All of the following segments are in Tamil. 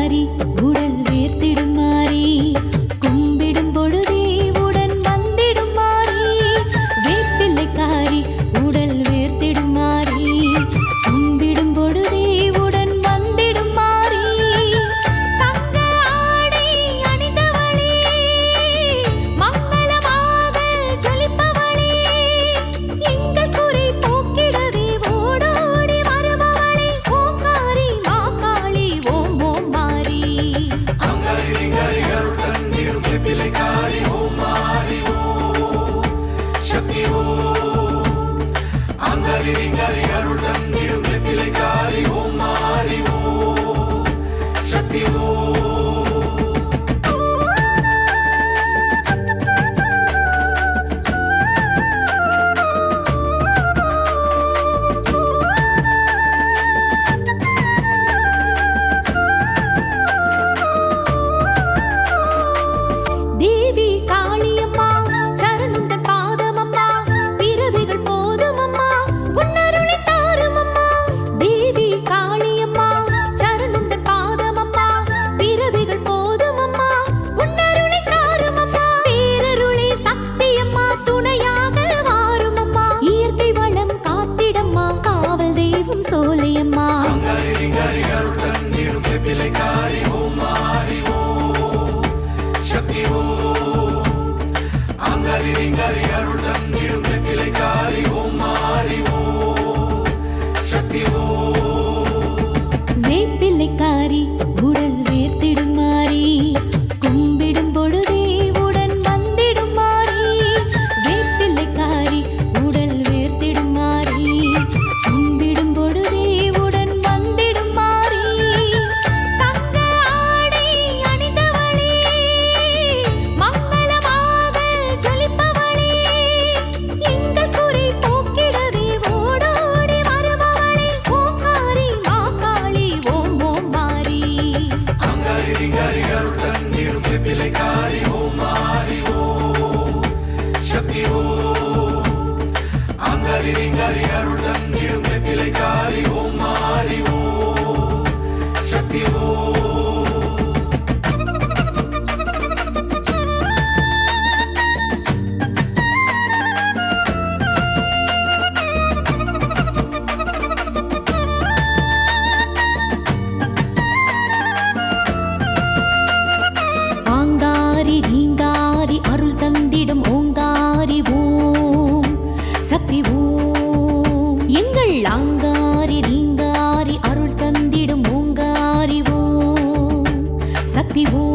வேப்பிலைக்காரி உடல் வேர்த்திடும் மாறி கும்பிடும் பொழுதே உடன் வந்திடும் மாறி வேப்பிலைக்காரி உடல் வேர்த்திடும் மாறி கும்பிடும் பொழுதே உடன் வந்திடும் மாறி தங்க ஆடை அணிந்தவளே மங்களமாக ஜொலிப்பவளே எங்கள் குறை போக்கிடவே ஓடோடி வருபவளே ஓங்காரி மாகாளி ஓம் ஓம் மாரி அங்கரிங்கரிகள் தந்திடும் வேப்பிலைக்காரி ஓம் மாரி ஓம் சக்தி ஓம் அங்கரிங்கரிகள் தந்திடும் வேப்பிலைக்காரி ஓம் மாரி ஓம் சக்தி ஓம் தேவி காளியம்மா சரணந்தன் பாதமம்மா பிறவிகள் போதுமம்மா உன்னருளை தாருமம்மா தேவி காளியம்மா சரணந்தன் பாதமம்மா பிறவிகள் போதுமம்மா உன்னருளை தாருமம்மா பேரருளை சக்தியம்மா துணையாக வாருமம்மா இயற்கை வளம் காத்திடம்மா காவல் தெய்வம் சோலையம்மா அங்கரிங்கரிகள் தந்திடும் வேப்பிலைக்காரி ஓம் மாரி ஓம் சக்தி ஓம் அங்கரிங்கரிகள் தந்திடும் வேப்பிலைக்காரி ஓம் மாரி ஓம் சக்தி ஓம் வேப்பிலைக்காரி உடல் வேர்த்திடும் மாறி கும்பிடும் பொழுதே உடன் வந்திடும் மாறி வேப்பிலைக்காரி உடல் வேர்த்திடும் மாறி கும்பிடும் பொழுதே உடன் வந்திடும் மாறி தங்க ஆடை அணிந்தவளே மங்களமாக ஜொலிப்பவளே எங்கள் குறை போக்கிடவே ஓடோடி வருபவளே ஓங்காரி மாகாளி ஓம் ஓம் மாரி அங்கரிங்கரிகள் தந்திடும் வேப்பிலைக்காரி ஓம் மாரி ஓம் சக்தி ஓம் அங்கரிங்கரிகள் தந்திடும் வேப்பிலைக்காரி ஓம் மாரி ஓம் சக்தி ஓம் ஆங்காரி ரீங்காரி அருள் தந்திடும் ஓங்காரி ஓம் சக்தி ஓம் எங்கள் ஆங்காரி ரீங்காரி அருள் தந்திடும் ஓங்காரி ஓம் சக்தி ஓம்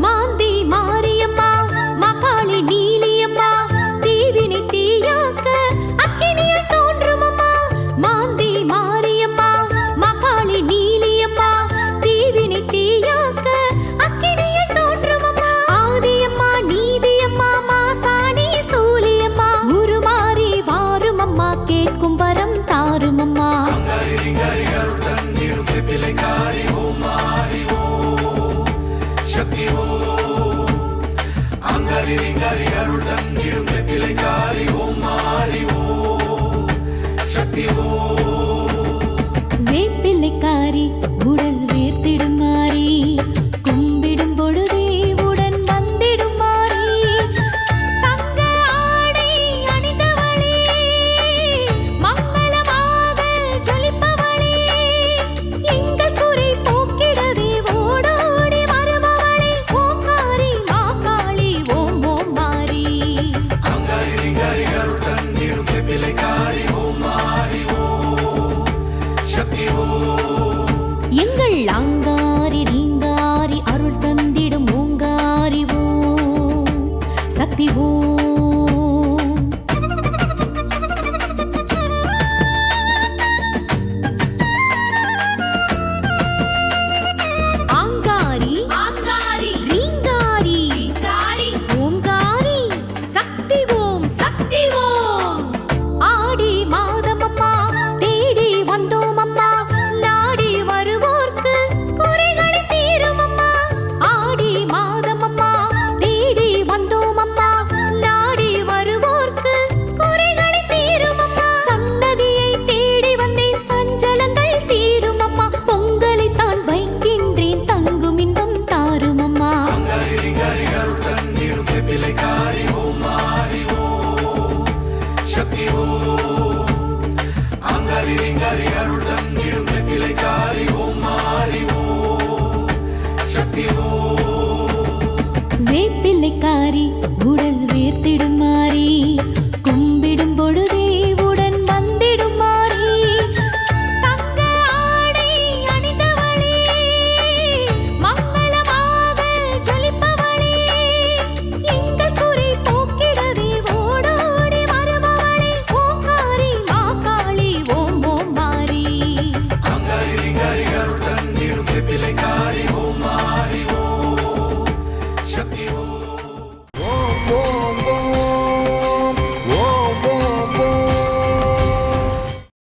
மாந்தி மாரியம்மா மகாளி நீலியம்மா தீவினை தீயாக்க அக்கினியில் தோன்றுமம்மா மாந்தி மாரியம்மா மகாளி நீலியம்மா தீவினை தீயாக்க அக்கினியில் தோன்றுமம்மா ஆதியம்மா நீதியம்மா மாசாணி சூலியம்மா உருமாறி வாருமம்மா கேட்கும் வரம் தாருமம்மா அங்கரிங்கரிகள் தந்திடும் வேப்பிலைக்காரி ஓம் மாரி ஓம் சக்தி ஓம் அங்கரிங்கரிகள் தந்திடும் வேப்பிலைக்காரி ஓம் மாரி ஓம் சக்தி ஓம் வேப்பிலைக்காரி உடல் வேர்த்திடும் மாறி கும்பிடும் பொழுதே உடன் வந்திடும் மாறி தங்க ஆடை அணிந்தவளே மங்களமாக ஜொலிப்பவளே எங்கள் குறை போக்கிடவே ஓடோடி வருபவளே ஓங்காரி மாகாளி ஓம் ஓம் மாரி அங்கரிங்கரிகள் தந்திடும் வேப்பிலைக்காரி ஓம் மாரி ஓம் வந்திடும் மாறி கும்பிடும் பொழுதே உடன் வந்திடும் மாறி தங்க ஆடை அணிந்தவளே மங்களமாக ஜொலிப்பவளே எங்கள் குறை போக்கிடவே ஓடோடி வருபவளே ஓங்காரி மாகாளி ஓம் ஓம் மாறி அங்காரி ரிங்காரி அருள் தந்திடும் வெப்பிலை காரி